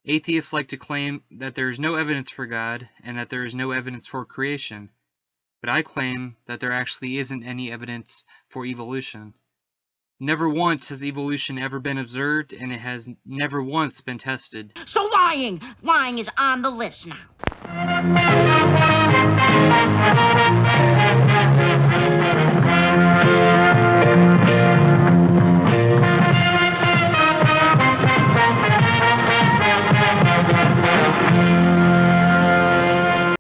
Atheists like to claim that there is no evidence for God and that there is no evidence for creation, but I claim that there actually isn't any evidence for evolution. Never once has evolution ever been observed, and it has never once been tested. So lying! Lying is on the list now.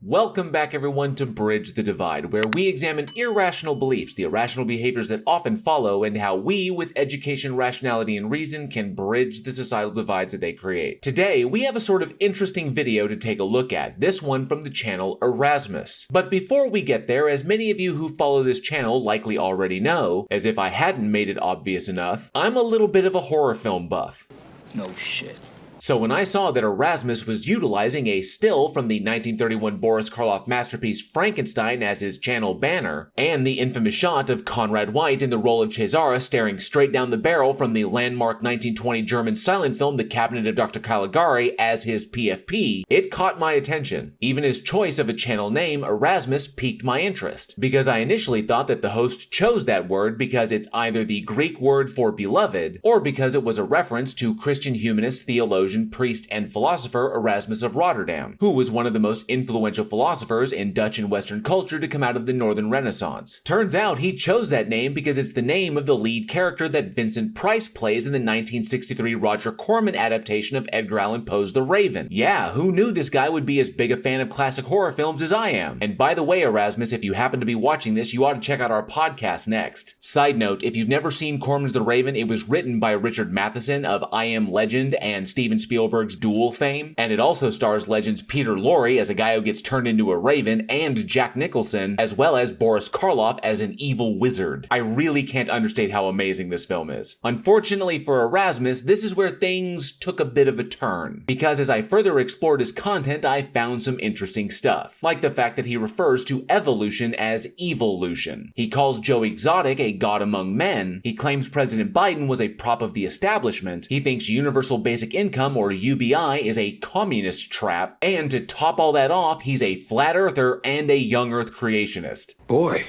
Welcome back everyone to Bridge the Divide, where we examine irrational beliefs, the irrational behaviors that often follow, and how we, with education, rationality, and reason, can bridge the societal divides that they create. Today, we have a sort of interesting video to take a look at, this one from the channel Arasmus. But before we get there, as many of you who follow this channel likely already know, as if I hadn't made it obvious enough, I'm a little bit of a horror film buff. No shit. So when I saw that Arasmus was utilizing a still from the 1931 Boris Karloff masterpiece Frankenstein as his channel banner, and the infamous shot of Conrad White in the role of Cesare staring straight down the barrel from the landmark 1920 German silent film The Cabinet of Dr. Caligari as his PFP, it caught my attention. Even his choice of a channel name, Arasmus, piqued my interest, because I initially thought that the host chose that word because it's either the Greek word for beloved, or because it was a reference to Christian humanist, theologian, priest, and philosopher Erasmus of Rotterdam, who was one of the most influential philosophers in Dutch and Western culture to come out of the Northern Renaissance. Turns out he chose that name because it's the name of the lead character that Vincent Price plays in the 1963 Roger Corman adaptation of Edgar Allan Poe's The Raven. Yeah, who knew this guy would be as big a fan of classic horror films as I am? And by the way, Erasmus, if you happen to be watching this, you ought to check out our podcast next. Side note, if you've never seen Corman's The Raven, it was written by Richard Matheson of I Am Legend and Steven Spielberg's Duel fame, and it also stars legends Peter Lorre as a guy who gets turned into a raven, and Jack Nicholson, as well as Boris Karloff as an evil wizard. I really can't understate how amazing this film is. Unfortunately for Arasmus, this is where things took a bit of a turn, because as I further explored his content, I found some interesting stuff, like the fact that he refers to evolution as evolution. He calls Joe Exotic a god among men. He claims President Biden was a prop of the establishment. He thinks universal basic income, or UBI, is a communist trap, and to top all that off, he's a flat earther and a young earth creationist. Boy,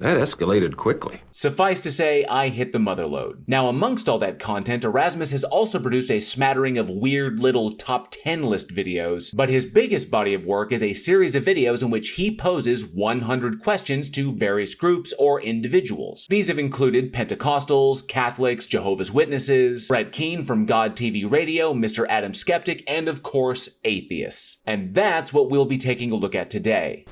that escalated quickly. Suffice to say, I hit the motherlode. Now, amongst all that content, Arasmus has also produced a smattering of weird little top 10 list videos, but his biggest body of work is a series of videos in which he poses 100 questions to various groups or individuals. These have included Pentecostals, Catholics, Jehovah's Witnesses, Brett Keane from God TV Radio, Mr. Adam Skeptic, and of course, atheists. And that's what we'll be taking a look at today.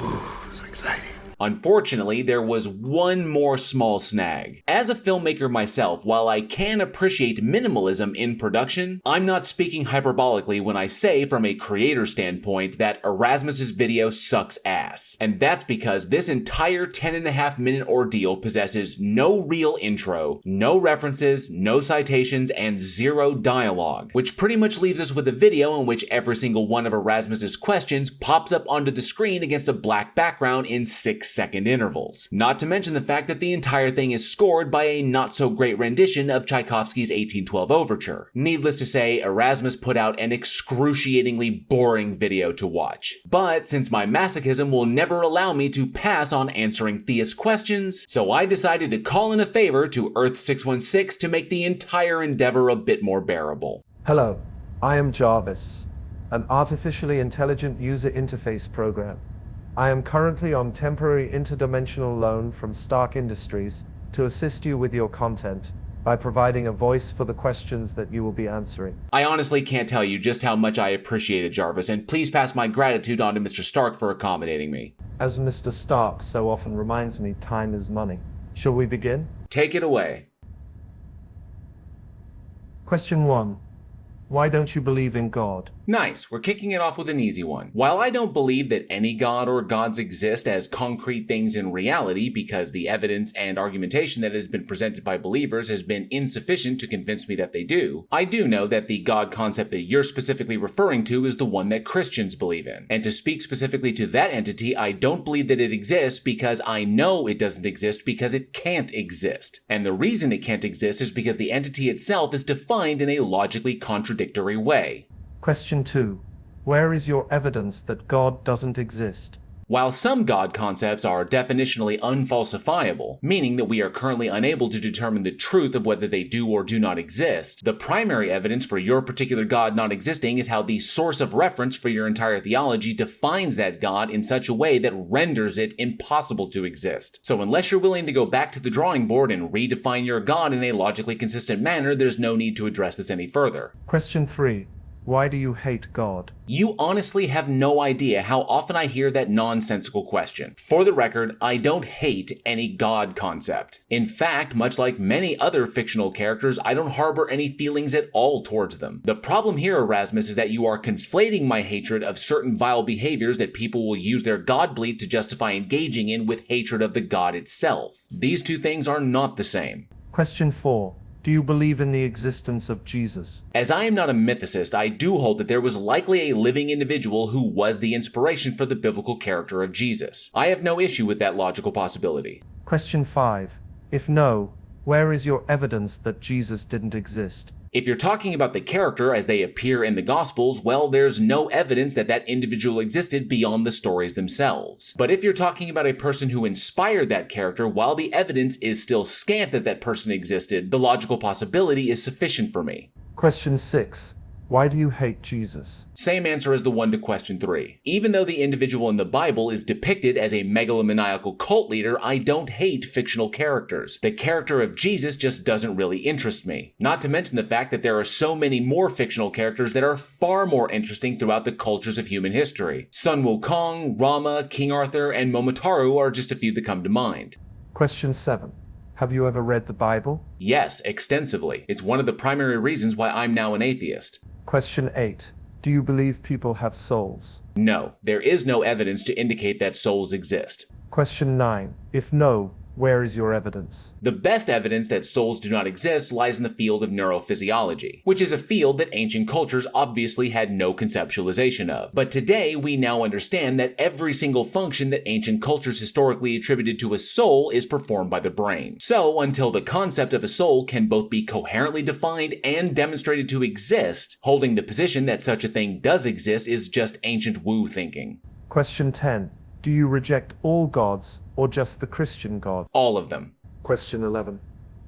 Ooh, so exciting. Unfortunately, there was one more small snag. As a filmmaker myself, while I can appreciate minimalism in production, I'm not speaking hyperbolically when I say from a creator standpoint that Erasmus's video sucks ass. And that's because this entire 10.5-minute ordeal possesses no real intro, no references, no citations, and zero dialogue, which pretty much leaves us with a video in which every single one of Erasmus's questions pops up onto the screen against a black background in 6-second intervals. Not to mention the fact that the entire thing is scored by a not-so-great rendition of Tchaikovsky's 1812 Overture. Needless to say, Arasmus put out an excruciatingly boring video to watch. But since my masochism will never allow me to pass on answering theist questions, so I decided to call in a favor to Earth 616 to make the entire endeavor a bit more bearable. Hello, I am Jarvis, an artificially intelligent user interface program. I am currently on temporary interdimensional loan from Stark Industries to assist you with your content by providing a voice for the questions that you will be answering. I honestly can't tell you just how much I appreciate it, Jarvis, and please pass my gratitude on to Mr. Stark for accommodating me. As Mr. Stark so often reminds me, time is money. Shall we begin? Take it away. Question 1. Why don't you believe in God? Nice, we're kicking it off with an easy one. While I don't believe that any god or gods exist as concrete things in reality because the evidence and argumentation that has been presented by believers has been insufficient to convince me that they do, I do know that the god concept that you're specifically referring to is the one that Christians believe in. And to speak specifically to that entity, I don't believe that it exists because I know it doesn't exist because it can't exist. And the reason it can't exist is because the entity itself is defined in a logically contradictory way. Question 2. Where is your evidence that God doesn't exist? While some God concepts are definitionally unfalsifiable, meaning that we are currently unable to determine the truth of whether they do or do not exist, the primary evidence for your particular God not existing is how the source of reference for your entire theology defines that God in such a way that renders it impossible to exist. So unless you're willing to go back to the drawing board and redefine your God in a logically consistent manner, there's no need to address this any further. Question 3. Why do you hate God? You honestly have no idea how often I hear that nonsensical question. For the record, I don't hate any God concept. In fact, much like many other fictional characters, I don't harbor any feelings at all towards them. The problem here, Arasmus, is that you are conflating my hatred of certain vile behaviors that people will use their God belief to justify engaging in with hatred of the God itself. These two things are not the same. Question 4. Do you believe in the existence of Jesus? As I am not a mythicist, I do hold that there was likely a living individual who was the inspiration for the biblical character of Jesus. I have no issue with that logical possibility. Question 5. If no, where is your evidence that Jesus didn't exist? If you're talking about the character as they appear in the Gospels, well, there's no evidence that that individual existed beyond the stories themselves. But if you're talking about a person who inspired that character, while the evidence is still scant that that person existed, the logical possibility is sufficient for me. Question 6. Why do you hate Jesus? Same answer as the one to question 3. Even though the individual in the Bible is depicted as a megalomaniacal cult leader, I don't hate fictional characters. The character of Jesus just doesn't really interest me. Not to mention the fact that there are so many more fictional characters that are far more interesting throughout the cultures of human history. Sun Wukong, Rama, King Arthur, and Momotaro are just a few that come to mind. Question 7. Have you ever read the Bible? Yes, extensively. It's one of the primary reasons why I'm now an atheist. Question 8. Do you believe people have souls? No, there is no evidence to indicate that souls exist. Question 9. If no, where is your evidence? The best evidence that souls do not exist lies in the field of neurophysiology, which is a field that ancient cultures obviously had no conceptualization of. But today, we now understand that every single function that ancient cultures historically attributed to a soul is performed by the brain. So, until the concept of a soul can both be coherently defined and demonstrated to exist, holding the position that such a thing does exist is just ancient woo thinking. Question 10. Do you reject all gods or just the Christian God? All of them. Question 11.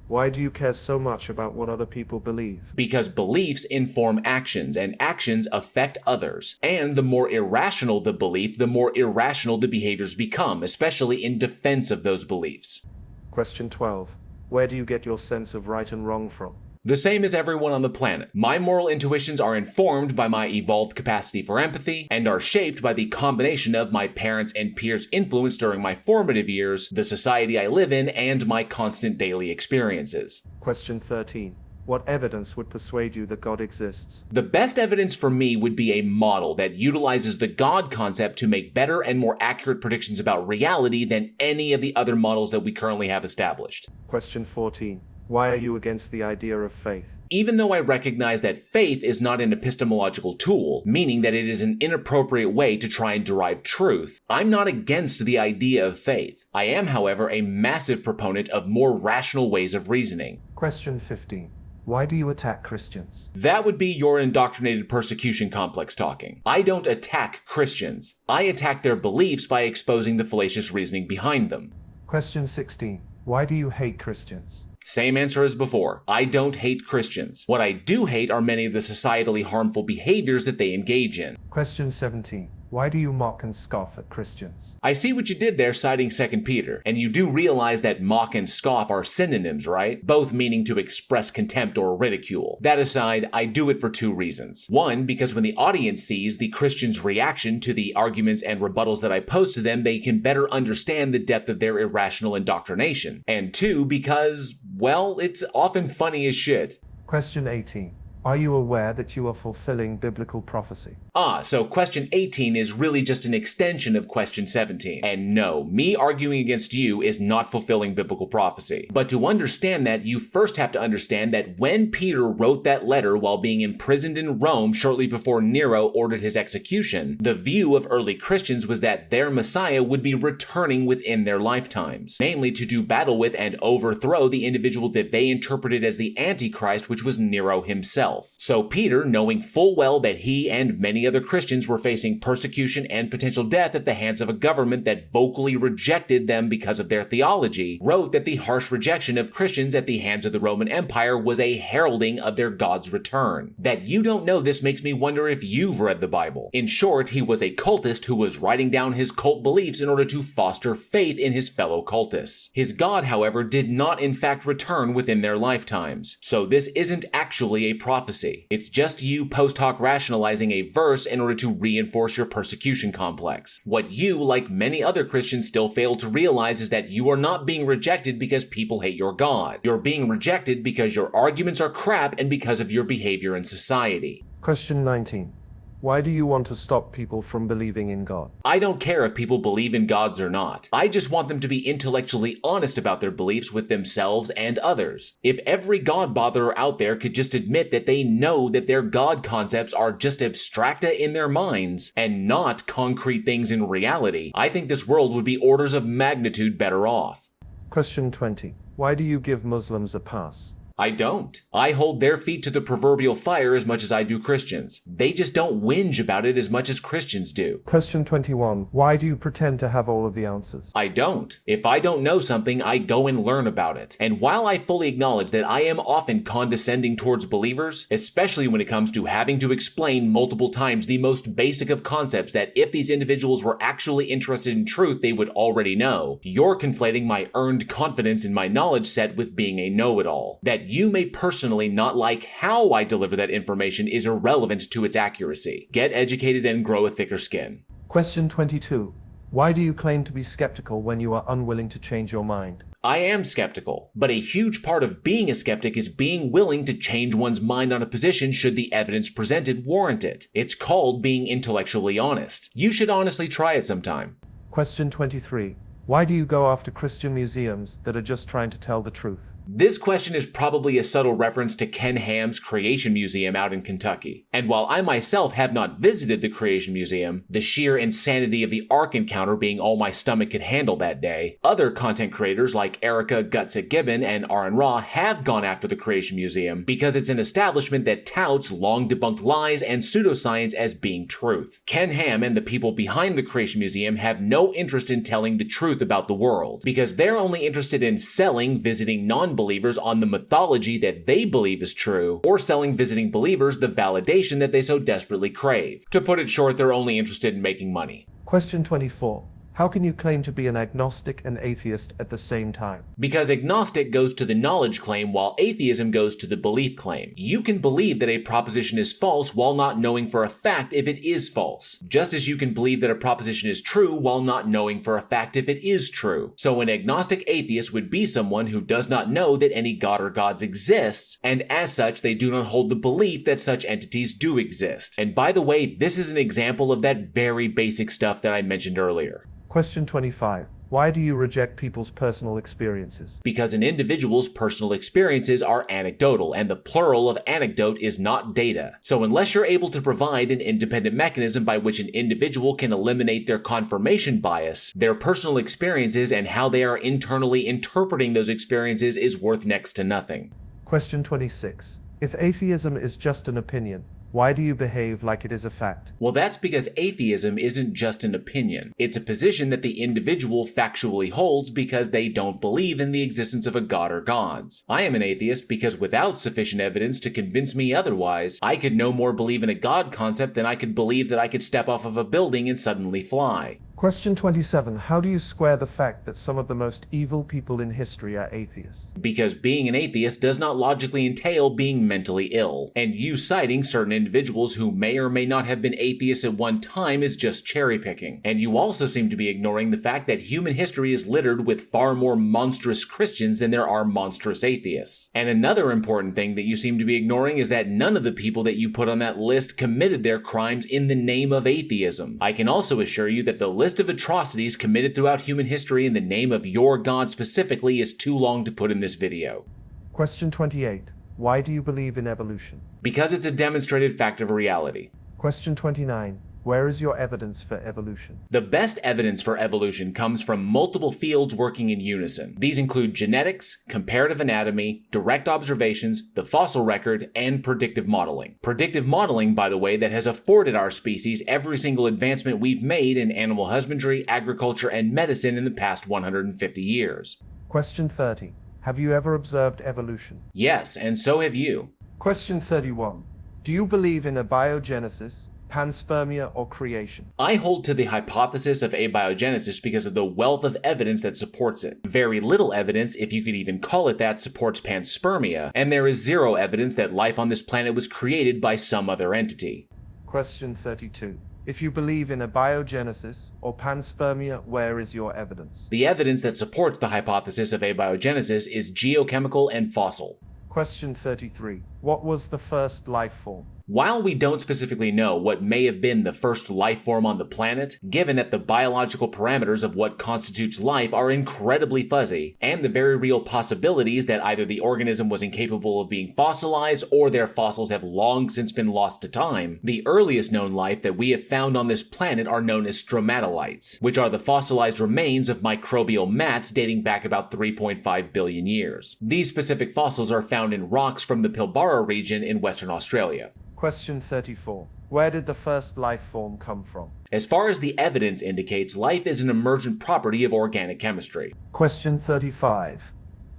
Why do you care so much about what other people believe? Because beliefs inform actions, and actions affect others. And the more irrational the belief, the more irrational the behaviors become, especially in defense of those beliefs. Question 12. Where do you get your sense of right and wrong from? The same as everyone on the planet. My moral intuitions are informed by my evolved capacity for empathy, and are shaped by the combination of my parents' and peers' influence during my formative years, the society I live in, and my constant daily experiences. Question 13. What evidence would persuade you that God exists? The best evidence for me would be a model that utilizes the God concept to make better and more accurate predictions about reality than any of the other models that we currently have established. Question 14. Why are you against the idea of faith? Even though I recognize that faith is not an epistemological tool, meaning that it is an inappropriate way to try and derive truth, I'm not against the idea of faith. I am, however, a massive proponent of more rational ways of reasoning. Question 15. Why do you attack Christians? That would be your indoctrinated persecution complex talking. I don't attack Christians. I attack their beliefs by exposing the fallacious reasoning behind them. Question 16. Why do you hate Christians? Same answer as before. I don't hate Christians. What I do hate are many of the societally harmful behaviors that they engage in. Question 17. Why do you mock and scoff at Christians? I see what you did there citing 2 Peter, and you do realize that mock and scoff are synonyms, right? Both meaning to express contempt or ridicule. That aside, I do it for 2 reasons. 1, because when the audience sees the Christians' reaction to the arguments and rebuttals that I pose to them, they can better understand the depth of their irrational indoctrination. And 2, because, well, it's often funny as shit. Question 18. Are you aware that you are fulfilling biblical prophecy? So question 18 is really just an extension of question 17. And no, me arguing against you is not fulfilling biblical prophecy. But to understand that, you first have to understand that when Peter wrote that letter while being imprisoned in Rome shortly before Nero ordered his execution, the view of early Christians was that their Messiah would be returning within their lifetimes, namely to do battle with and overthrow the individual that they interpreted as the Antichrist, which was Nero himself. So Peter, knowing full well that he and many other Christians were facing persecution and potential death at the hands of a government that vocally rejected them because of their theology, wrote that the harsh rejection of Christians at the hands of the Roman Empire was a heralding of their God's return. That you don't know this makes me wonder if you've read the Bible. In short, he was a cultist who was writing down his cult beliefs in order to foster faith in his fellow cultists. His God, however, did not in fact return within their lifetimes. So this isn't actually a prophecy. It's just you post hoc rationalizing a verse in order to reinforce your persecution complex. What you, like many other Christians, still fail to realize is that you are not being rejected because people hate your God. You're being rejected because your arguments are crap and because of your behavior in society. Question 19. Why do you want to stop people from believing in God? I don't care if people believe in gods or not. I just want them to be intellectually honest about their beliefs with themselves and others. If every God botherer out there could just admit that they know that their God concepts are just abstracta in their minds and not concrete things in reality, I think this world would be orders of magnitude better off. Question 20. Why do you give Muslims a pass? I don't. I hold their feet to the proverbial fire as much as I do Christians. They just don't whinge about it as much as Christians do. Question 21. Why do you pretend to have all of the answers? I don't. If I don't know something, I go and learn about it. And while I fully acknowledge that I am often condescending towards believers, especially when it comes to having to explain multiple times the most basic of concepts that if these individuals were actually interested in truth, they would already know, you're conflating my earned confidence in my knowledge set with being a know-it-all. That you may personally not like how I deliver that information is irrelevant to its accuracy. Get educated and grow a thicker skin. Question 22. Why do you claim to be skeptical when you are unwilling to change your mind? I am skeptical, but a huge part of being a skeptic is being willing to change one's mind on a position should the evidence presented warrant it. It's called being intellectually honest. You should honestly try it sometime. Question 23. Why do you go after Christian museums that are just trying to tell the truth? This question is probably a subtle reference to Ken Ham's Creation Museum out in Kentucky. And while I myself have not visited the Creation Museum, the sheer insanity of the Ark encounter being all my stomach could handle that day, other content creators like Erica Gutsa Gibbon and Aaron Ra have gone after the Creation Museum because it's an establishment that touts long debunked lies and pseudoscience as being truth. Ken Ham and the people behind the Creation Museum have no interest in telling the truth about the world, because they're only interested in selling visiting non-believers on the mythology that they believe is true, or selling visiting believers the validation that they so desperately crave. To put it short, they're only interested in making money. Question 24. How can you claim to be an agnostic and atheist at the same time? Because agnostic goes to the knowledge claim while atheism goes to the belief claim. You can believe that a proposition is false while not knowing for a fact if it is false, just as you can believe that a proposition is true while not knowing for a fact if it is true. So an agnostic atheist would be someone who does not know that any god or gods exists, and as such they do not hold the belief that such entities do exist. And by the way, this is an example of that very basic stuff that I mentioned earlier. Question 25. Why do you reject people's personal experiences? Because an individual's personal experiences are anecdotal, and the plural of anecdote is not data. So unless you're able to provide an independent mechanism by which an individual can eliminate their confirmation bias, their personal experiences and how they are internally interpreting those experiences is worth next to nothing. Question 26. If atheism is just an opinion, why do you behave like it is a fact? Well, that's because atheism isn't just an opinion. It's a position that the individual factually holds because they don't believe in the existence of a god or gods. I am an atheist because without sufficient evidence to convince me otherwise, I could no more believe in a god concept than I could believe that I could step off of a building and suddenly fly. Question 27. How do you square the fact that some of the most evil people in history are atheists? Because being an atheist does not logically entail being mentally ill, and you citing certain individuals who may or may not have been atheists at one time is just cherry picking. And you also seem to be ignoring the fact that human history is littered with far more monstrous Christians than there are monstrous atheists. And another important thing that you seem to be ignoring is that none of the people that you put on that list committed their crimes in the name of atheism. I can also assure you that the list of atrocities committed throughout human history in the name of your God specifically is too long to put in this video. Question 28. Why do you believe in evolution? Because it's a demonstrated fact of reality. Question 29. Where is your evidence for evolution? The best evidence for evolution comes from multiple fields working in unison. These include genetics, comparative anatomy, direct observations, the fossil record, and predictive modeling. Predictive modeling, by the way, that has afforded our species every single advancement we've made in animal husbandry, agriculture, and medicine in the past 150 years. Question 30. Have you ever observed evolution? Yes, and so have you. Question 31. Do you believe in abiogenesis, panspermia, or creation? I hold to the hypothesis of abiogenesis because of the wealth of evidence that supports it. Very little evidence, if you could even call it that, supports panspermia, and there is zero evidence that life on this planet was created by some other entity. Question 32. If you believe in abiogenesis or panspermia, where is your evidence? The evidence that supports the hypothesis of abiogenesis is geochemical and fossil. Question 33. What was the first life form? While we don't specifically know what may have been the first life form on the planet, given that the biological parameters of what constitutes life are incredibly fuzzy, and the very real possibilities that either the organism was incapable of being fossilized or their fossils have long since been lost to time, the earliest known life that we have found on this planet are known as stromatolites, which are the fossilized remains of microbial mats dating back about 3.5 billion years. These specific fossils are found in rocks from the Pilbara region in Western Australia. Question 34. Where did the first life form come from? As far as the evidence indicates, life is an emergent property of organic chemistry. Question 35.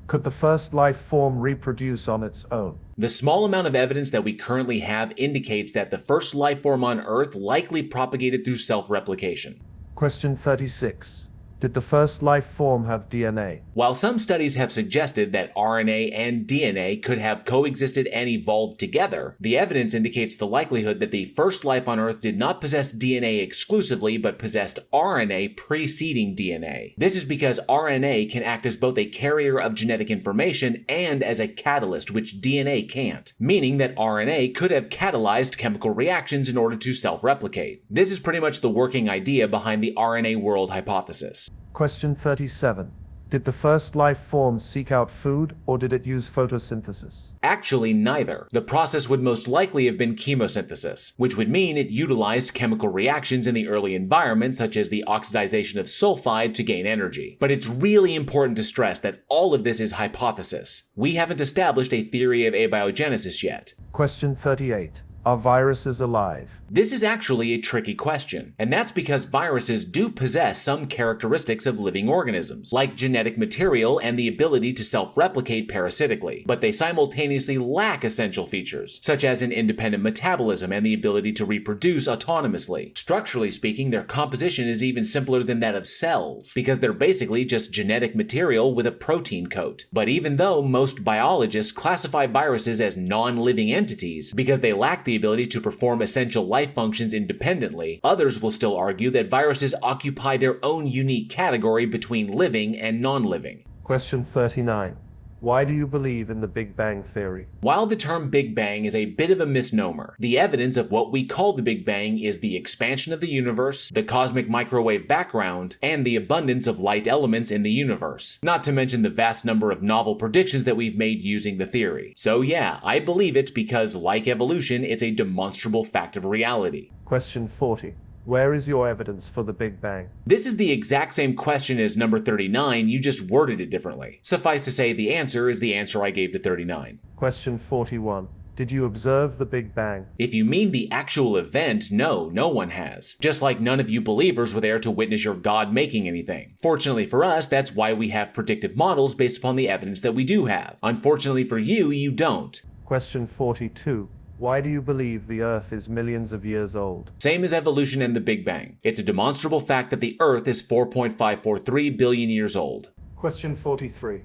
Could the first life form reproduce on its own? The small amount of evidence that we currently have indicates that the first life form on Earth likely propagated through self-replication. Question 36. Did the first life form have DNA? While some studies have suggested that RNA and DNA could have coexisted and evolved together, the evidence indicates the likelihood that the first life on Earth did not possess DNA exclusively, but possessed RNA preceding DNA. This is because RNA can act as both a carrier of genetic information and as a catalyst, which DNA can't, meaning that RNA could have catalyzed chemical reactions in order to self-replicate. This is pretty much the working idea behind the RNA world hypothesis. Question 37. Did the first life form seek out food, or did it use photosynthesis? Actually, neither. The process would most likely have been chemosynthesis, which would mean it utilized chemical reactions in the early environment, such as the oxidization of sulfide to gain energy. But it's really important to stress that all of this is hypothesis. We haven't established a theory of abiogenesis yet. Question 38. Are viruses alive? This is actually a tricky question, and that's because viruses do possess some characteristics of living organisms, like genetic material and the ability to self-replicate parasitically, but they simultaneously lack essential features, such as an independent metabolism and the ability to reproduce autonomously. Structurally speaking, their composition is even simpler than that of cells, because they're basically just genetic material with a protein coat. But even though most biologists classify viruses as non-living entities because they lack the ability to perform essential life functions independently, others will still argue that viruses occupy their own unique category between living and non-living. Question 39. Why do you believe in the Big Bang Theory? While the term Big Bang is a bit of a misnomer, the evidence of what we call the Big Bang is the expansion of the universe, the cosmic microwave background, and the abundance of light elements in the universe, not to mention the vast number of novel predictions that we've made using the theory. So yeah, I believe it because, like evolution, it's a demonstrable fact of reality. Question 40. Where is your evidence for the Big Bang? This is the exact same question as number 39, you just worded it differently. Suffice to say, the answer is the answer I gave to 39. Question 41. Did you observe the Big Bang? If you mean the actual event, no one has. Just like none of you believers were there to witness your God making anything. Fortunately for us, that's why we have predictive models based upon the evidence that we do have. Unfortunately for you, you don't. Question 42. Why do you believe the Earth is millions of years old? Same as evolution and the Big Bang. It's a demonstrable fact that the Earth is 4.543 billion years old. Question 43.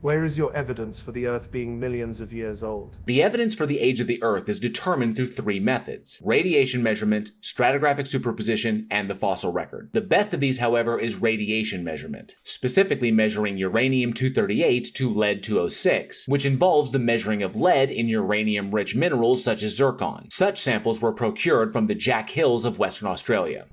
Where is your evidence for the Earth being millions of years old? The evidence for the age of the Earth is determined through three methods: radiation measurement, stratigraphic superposition, and the fossil record. The best of these, however, is radiation measurement, specifically measuring uranium-238 to lead-206, which involves the measuring of lead in uranium-rich minerals such as zircon. Such samples were procured from the Jack Hills of Western Australia.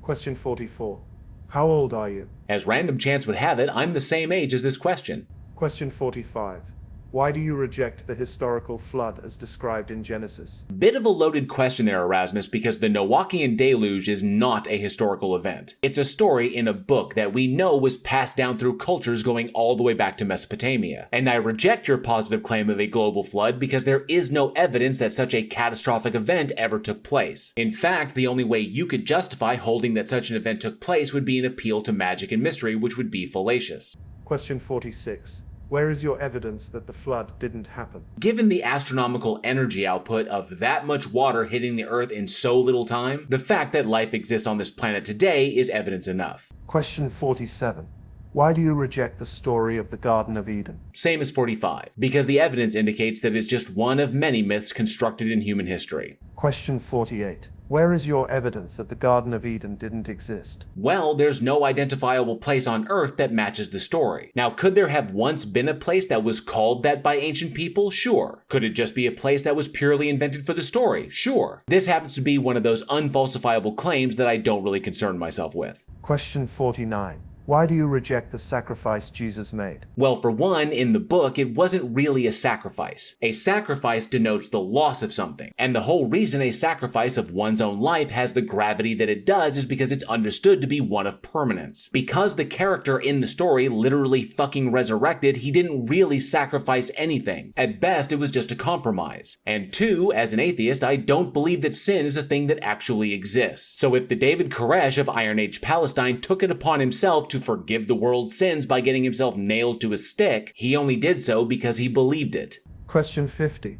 Question 44. How old are you? As random chance would have it, I'm the same age as this question. Question 45. Why do you reject the historical flood as described in Genesis? Bit of a loaded question there, Arasmus, because the Noachian deluge is not a historical event. It's a story in a book that we know was passed down through cultures going all the way back to Mesopotamia. And I reject your positive claim of a global flood because there is no evidence that such a catastrophic event ever took place. In fact, the only way you could justify holding that such an event took place would be an appeal to magic and mystery, which would be fallacious. Question 46. Where is your evidence that the flood didn't happen? Given the astronomical energy output of that much water hitting the Earth in so little time, the fact that life exists on this planet today is evidence enough. Question 47. Why do you reject the story of the Garden of Eden? Same as 45, because the evidence indicates that it's just one of many myths constructed in human history. Question 48. Where is your evidence that the Garden of Eden didn't exist? Well, there's no identifiable place on Earth that matches the story. Now, could there have once been a place that was called that by ancient people? Sure. Could it just be a place that was purely invented for the story? Sure. This happens to be one of those unfalsifiable claims that I don't really concern myself with. Question 49. Why do you reject the sacrifice Jesus made? Well, for one, in the book, it wasn't really a sacrifice. A sacrifice denotes the loss of something. And the whole reason a sacrifice of one's own life has the gravity that it does is because it's understood to be one of permanence. Because the character in the story literally fucking resurrected, he didn't really sacrifice anything. At best, it was just a compromise. And two, as an atheist, I don't believe that sin is a thing that actually exists. So if the David Koresh of Iron Age Palestine took it upon himself to forgive the world's sins by getting himself nailed to a stick, he only did so because he believed it. Question 50.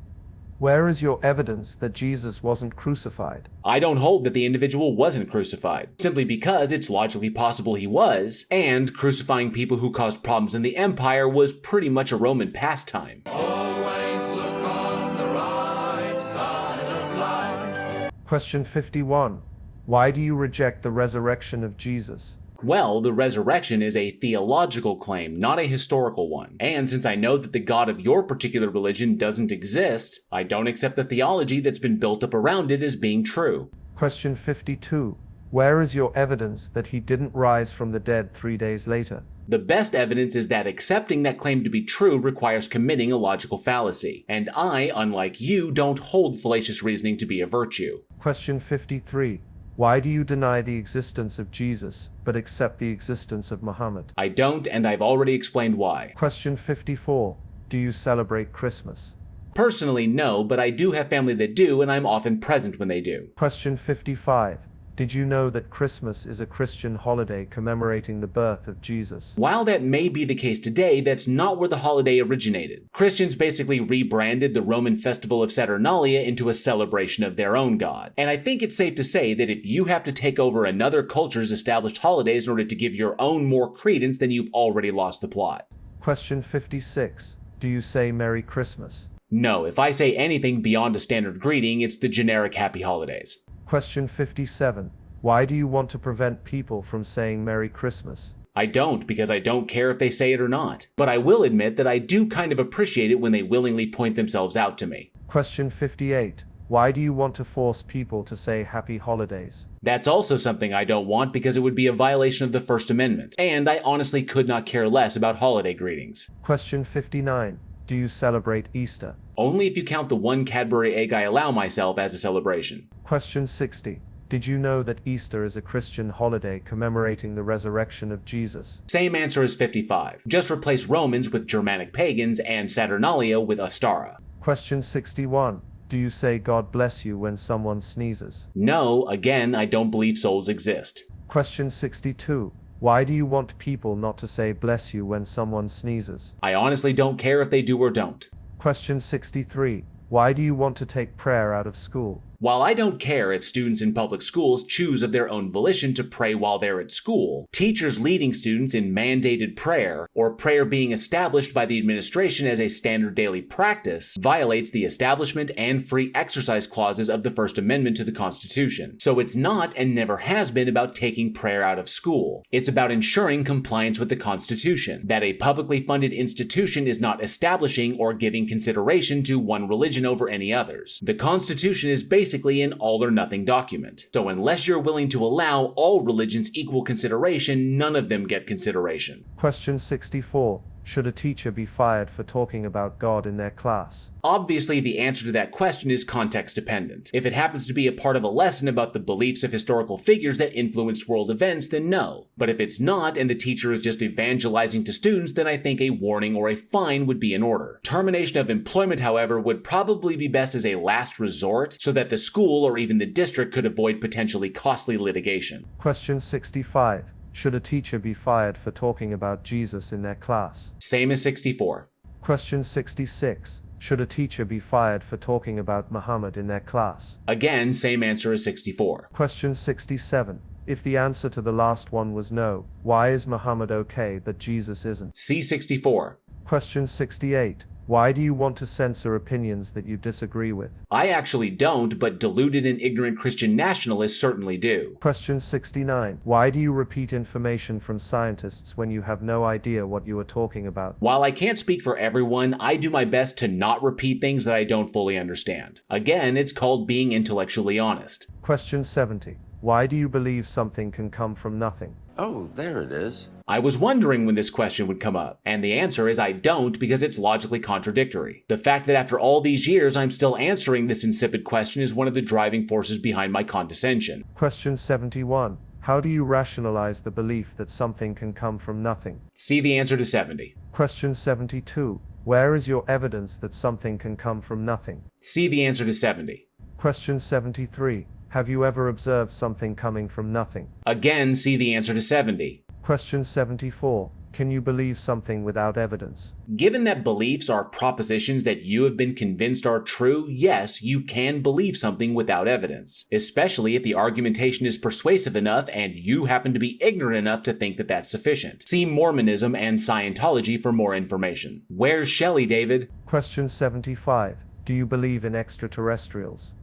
Where is your evidence that Jesus wasn't crucified? I don't hold that the individual wasn't crucified, simply because it's logically possible he was, and crucifying people who caused problems in the Empire was pretty much a Roman pastime. Always look on the right side of life. Question 51. Why do you reject the resurrection of Jesus? Well, the resurrection is a theological claim, not a historical one. And since I know that the God of your particular religion doesn't exist, I don't accept the theology that's been built up around it as being true. Question 52. Where is your evidence that he didn't rise from the dead 3 days later? The best evidence is that accepting that claim to be true requires committing a logical fallacy. And I, unlike you, don't hold fallacious reasoning to be a virtue. Question 53. Why do you deny the existence of Jesus, but accept the existence of Muhammad? I don't, and I've already explained why. Question 54. Do you celebrate Christmas? Personally, no, but I do have family that do, and I'm often present when they do. Question 55. Did you know that Christmas is a Christian holiday commemorating the birth of Jesus? While that may be the case today, that's not where the holiday originated. Christians basically rebranded the Roman festival of Saturnalia into a celebration of their own god. And I think it's safe to say that if you have to take over another culture's established holidays in order to give your own more credence, then you've already lost the plot. Question 56. Do you say Merry Christmas? No, if I say anything beyond a standard greeting, it's the generic Happy Holidays. Question 57. Why do you want to prevent people from saying Merry Christmas? I don't, because I don't care if they say it or not. But I will admit that I do kind of appreciate it when they willingly point themselves out to me. Question 58. Why do you want to force people to say Happy Holidays? That's also something I don't want because it would be a violation of the First Amendment. And I honestly could not care less about holiday greetings. Question 59. Do you celebrate Easter? Only if you count the one Cadbury egg I allow myself as a celebration. Question 60. Did you know that Easter is a Christian holiday commemorating the resurrection of Jesus? Same answer as 55. Just replace Romans with Germanic pagans and Saturnalia with Ostara. Question 61. Do you say God bless you when someone sneezes? No, again, I don't believe souls exist. Question 62. Why do you want people not to say bless you when someone sneezes? I honestly don't care if they do or don't. Question 63. Why do you want to take prayer out of school? While I don't care if students in public schools choose of their own volition to pray while they're at school, teachers leading students in mandated prayer, or prayer being established by the administration as a standard daily practice, violates the establishment and free exercise clauses of the First Amendment to the Constitution. So it's not and never has been about taking prayer out of school. It's about ensuring compliance with the Constitution, that a publicly funded institution is not establishing or giving consideration to one religion over any others. The Constitution is basically an all-or-nothing document. So unless you're willing to allow all religions equal consideration, none of them get consideration. Question 64. Should a teacher be fired for talking about God in their class? Obviously, the answer to that question is context dependent. If it happens to be a part of a lesson about the beliefs of historical figures that influenced world events, then no. But if it's not, and the teacher is just evangelizing to students, then I think a warning or a fine would be in order. Termination of employment, however, would probably be best as a last resort, so that the school or even the district could avoid potentially costly litigation. Question 65. Should a teacher be fired for talking about Jesus in their class? Same as 64. Question 66. Should a teacher be fired for talking about Muhammad in their class? Again, same answer as 64. Question 67. If the answer to the last one was no, why is Muhammad okay but Jesus isn't? See 64. Question 68. Why do you want to censor opinions that you disagree with? I actually don't, but deluded and ignorant Christian nationalists certainly do. Question 69. Why do you repeat information from scientists when you have no idea what you are talking about? While I can't speak for everyone, I do my best to not repeat things that I don't fully understand. Again, it's called being intellectually honest. Question 70. Why do you believe something can come from nothing? Oh, there it is. I was wondering when this question would come up, and the answer is I don't because it's logically contradictory. The fact that after all these years I'm still answering this insipid question is one of the driving forces behind my condescension. Question 71. How do you rationalize the belief that something can come from nothing? See the answer to 70. Question 72. Where is your evidence that something can come from nothing? See the answer to 70. Question 73. Have you ever observed something coming from nothing? Again, see the answer to 70. Question 74. Can you believe something without evidence? Given that beliefs are propositions that you have been convinced are true, yes, you can believe something without evidence, especially if the argumentation is persuasive enough and you happen to be ignorant enough to think that that's sufficient. See Mormonism and Scientology for more information. Where's Shelley, David? Question 75. Do you believe in extraterrestrials?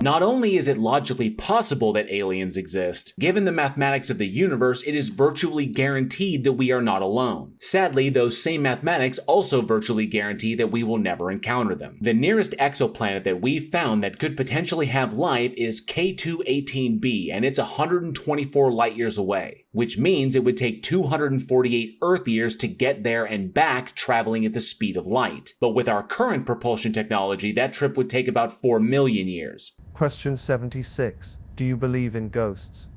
Not only is it logically possible that aliens exist, given the mathematics of the universe, it is virtually guaranteed that we are not alone. Sadly, those same mathematics also virtually guarantee that we will never encounter them. The nearest exoplanet that we've found that could potentially have life is K218b, and it's 124 light years away, which means it would take 248 Earth years to get there and back traveling at the speed of light. But with our current propulsion technology, that trip would take about 4 million years. Question 76. Do you believe in ghosts?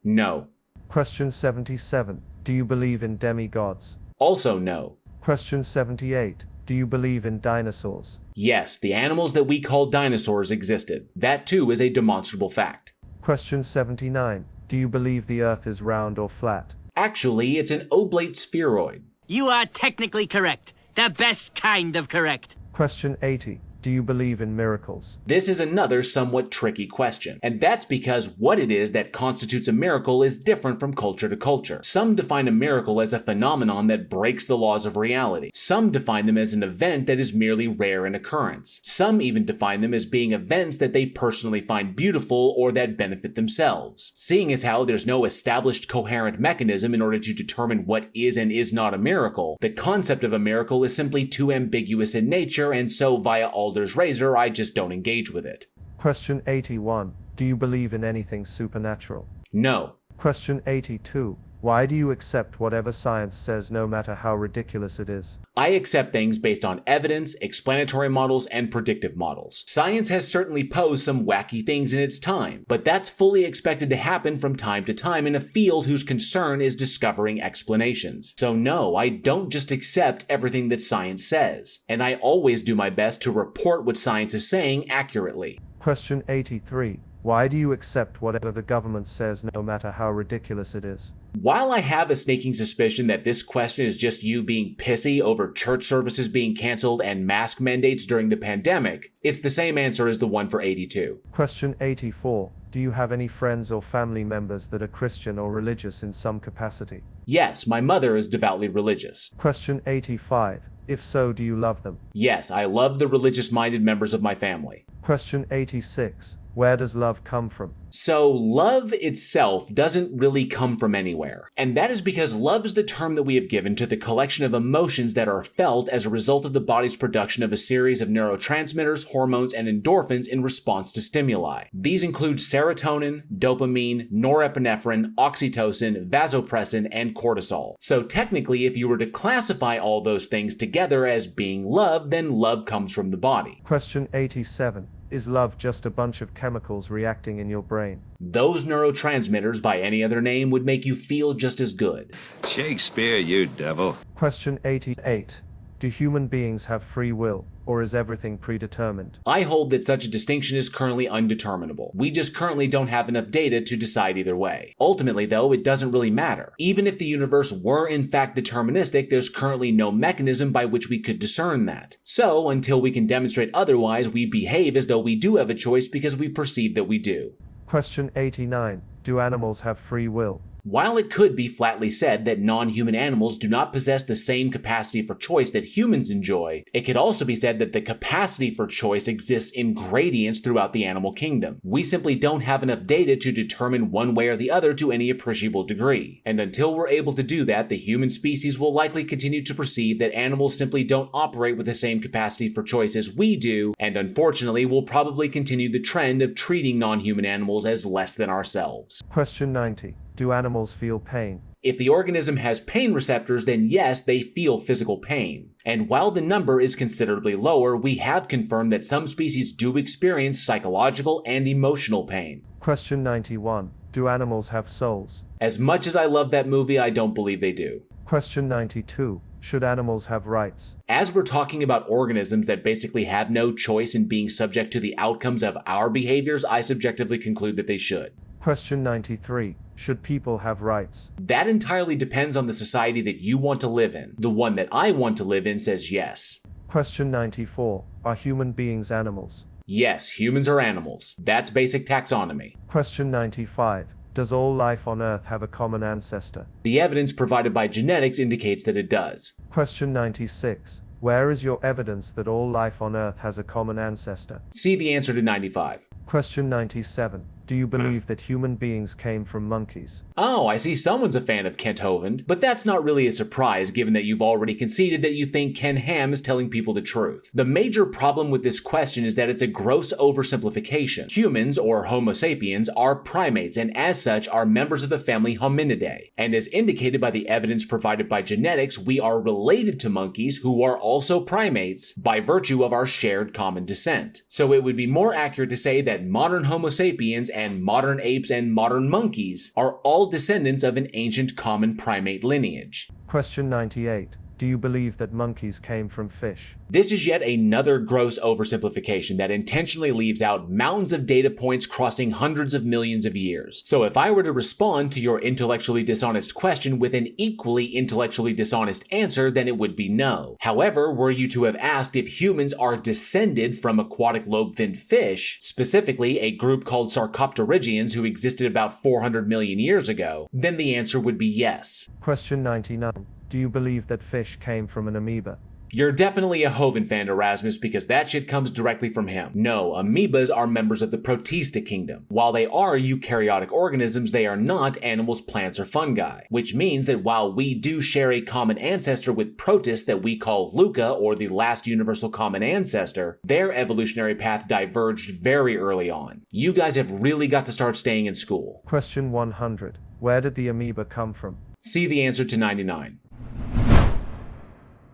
No. Question 77. Do you believe in demigods? Also no. Question 78. Do you believe in dinosaurs? Yes, the animals that we call dinosaurs existed. That too is a demonstrable fact. Question 79. Do you believe the Earth is round or flat? Actually, it's an oblate spheroid. You are technically correct. The best kind of correct. Question 80. Do you believe in miracles? This is another somewhat tricky question, and that's because what it is that constitutes a miracle is different from culture to culture. Some define a miracle as a phenomenon that breaks the laws of reality. Some define them as an event that is merely rare in occurrence. Some even define them as being events that they personally find beautiful or that benefit themselves. Seeing as how there's no established coherent mechanism in order to determine what is and is not a miracle, the concept of a miracle is simply too ambiguous in nature, and so via Alder's razor, I just don't engage with it. Question 81. Do you believe in anything supernatural? No. Question 82. Why do you accept whatever science says no matter how ridiculous it is? I accept things based on evidence, explanatory models, and predictive models. Science has certainly posed some wacky things in its time, but that's fully expected to happen from time to time in a field whose concern is discovering explanations. So no, I don't just accept everything that science says, and I always do my best to report what science is saying accurately. Question 83. Why do you accept whatever the government says no matter how ridiculous it is? While I have a sneaking suspicion that this question is just you being pissy over church services being canceled and mask mandates during the pandemic, it's the same answer as the one for 82. Question 84. Do you have any friends or family members that are Christian or religious in some capacity? Yes, my mother is devoutly religious. Question 85. If so, do you love them? Yes, I love the religious-minded members of my family. Question 86. Where does love come from? So, love itself doesn't really come from anywhere. And that is because love is the term that we have given to the collection of emotions that are felt as a result of the body's production of a series of neurotransmitters, hormones, and endorphins in response to stimuli. These include serotonin, dopamine, norepinephrine, oxytocin, vasopressin, and cortisol. So technically, if you were to classify all those things together as being love, then love comes from the body. Question 87. Is love just a bunch of chemicals reacting in your brain? Those neurotransmitters, by any other name, would make you feel just as good. Shakespeare, you devil. Question 88. Do human beings have free will, or is everything predetermined? I hold that such a distinction is currently undeterminable. We just currently don't have enough data to decide either way. Ultimately, though, it doesn't really matter. Even if the universe were in fact deterministic, there's currently no mechanism by which we could discern that. So, until we can demonstrate otherwise, we behave as though we do have a choice because we perceive that we do. Question 89. Do animals have free will? While it could be flatly said that non-human animals do not possess the same capacity for choice that humans enjoy, it could also be said that the capacity for choice exists in gradients throughout the animal kingdom. We simply don't have enough data to determine one way or the other to any appreciable degree. And until we're able to do that, the human species will likely continue to perceive that animals simply don't operate with the same capacity for choice as we do, and unfortunately will probably continue the trend of treating non-human animals as less than ourselves. Question 90. Do animals feel pain? If the organism has pain receptors, then yes, they feel physical pain. And while the number is considerably lower, we have confirmed that some species do experience psychological and emotional pain. Question 91. Do animals have souls? As much as I love that movie, I don't believe they do. Question 92. Should animals have rights? As we're talking about organisms that basically have no choice in being subject to the outcomes of our behaviors, I subjectively conclude that they should. Question 93. Should people have rights? That entirely depends on the society that you want to live in. The one that I want to live in says yes. Question 94. Are human beings animals? Yes, humans are animals. That's basic taxonomy. Question 95. Does all life on Earth have a common ancestor? The evidence provided by genetics indicates that it does. Question 96. Where is your evidence that all life on Earth has a common ancestor? See the answer to 95. Question 97. Do you believe that human beings came from monkeys? Oh, I see someone's a fan of Kent Hovind, but that's not really a surprise given that you've already conceded that you think Ken Ham is telling people the truth. The major problem with this question is that it's a gross oversimplification. Humans, or Homo sapiens, are primates and as such are members of the family Hominidae. And as indicated by the evidence provided by genetics, we are related to monkeys who are also primates by virtue of our shared common descent. So it would be more accurate to say that modern Homo sapiens and modern apes and modern monkeys are all descendants of an ancient common primate lineage. Question 98. Do you believe that monkeys came from fish? This is yet another gross oversimplification that intentionally leaves out mountains of data points crossing hundreds of millions of years. So if I were to respond to your intellectually dishonest question with an equally intellectually dishonest answer, then it would be no. However, were you to have asked if humans are descended from aquatic lobe-finned fish, specifically a group called Sarcopterygians who existed about 400 million years ago, then the answer would be yes. Question 99. Do you believe that fish came from an amoeba? You're definitely a Hovind fan, Arasmus, because that shit comes directly from him. No, amoebas are members of the Protista kingdom. While they are eukaryotic organisms, they are not animals, plants, or fungi. Which means that while we do share a common ancestor with protists that we call Luca, or the last universal common ancestor, their evolutionary path diverged very early on. You guys have really got to start staying in school. Question 100. Where did the amoeba come from? See the answer to 99.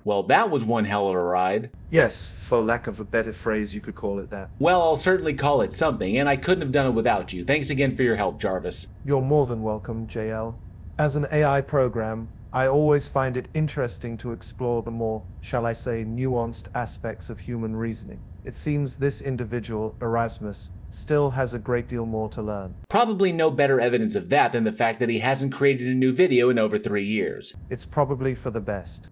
Well, that was one hell of a ride. Yes, for lack of a better phrase, you could call it that. Well, I'll certainly call it something, and I couldn't have done it without you. Thanks again for your help, Jarvis. You're more than welcome, JL. As an AI program, I always find it interesting to explore the more, shall I say, nuanced aspects of human reasoning. It seems this individual, Arasmus, still has a great deal more to learn. Probably no better evidence of that than the fact that he hasn't created a new video in over 3 years. It's probably for the best.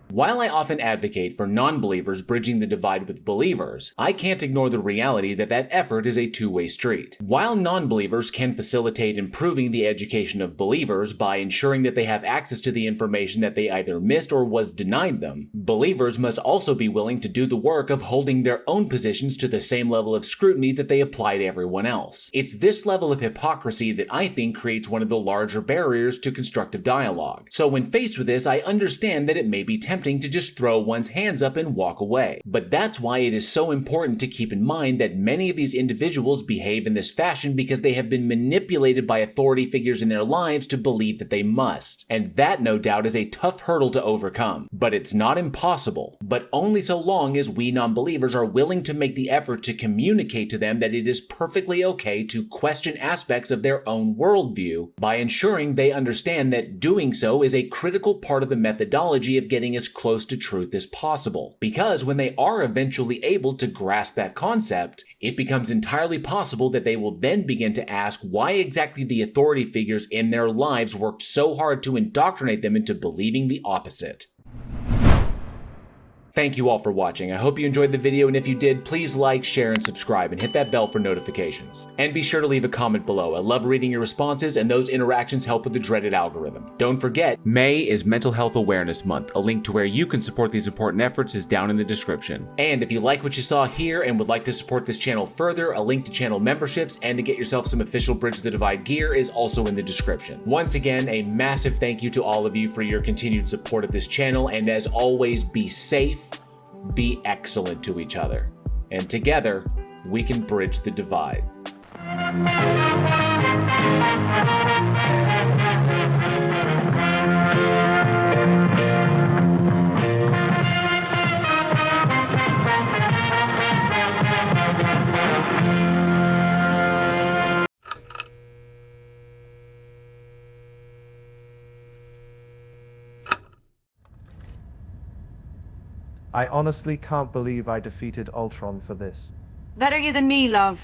While I often advocate for non-believers bridging the divide with believers, I can't ignore the reality that that effort is a two-way street. While non-believers can facilitate improving the education of believers by ensuring that they have access to the information that they either missed or was denied them, believers must also be willing to do the work of holding their own positions to the same level of scrutiny that they apply to everyone else. It's this level of hypocrisy that I think creates one of the larger barriers to constructive dialogue. So when faced with this, I understand that it may be tempting to just throw one's hands up and walk away. But that's why it is so important to keep in mind that many of these individuals behave in this fashion because they have been manipulated by authority figures in their lives to believe that they must. And that, no doubt, is a tough hurdle to overcome. But it's not impossible. But only so long as we non-believers are willing to make the effort to communicate to them that it is perfectly okay to question aspects of their own worldview by ensuring they understand that doing so is a critical part of the methodology of getting as close to truth as possible. Because when they are eventually able to grasp that concept, it becomes entirely possible that they will then begin to ask why exactly the authority figures in their lives worked so hard to indoctrinate them into believing the opposite. Thank you all for watching. I hope you enjoyed the video, and if you did, please like, share, and subscribe, and hit that bell for notifications. And be sure to leave a comment below. I love reading your responses, and those interactions help with the dreaded algorithm. Don't forget, May is Mental Health Awareness Month. A link to where you can support these important efforts is down in the description. And if you like what you saw here and would like to support this channel further, a link to channel memberships and to get yourself some official Bridge the Divide gear is also in the description. Once again, a massive thank you to all of you for your continued support of this channel, and as always, be safe, be excellent to each other, and together we can bridge the divide. I honestly can't believe I defeated Ultron for this. Better you than me, love.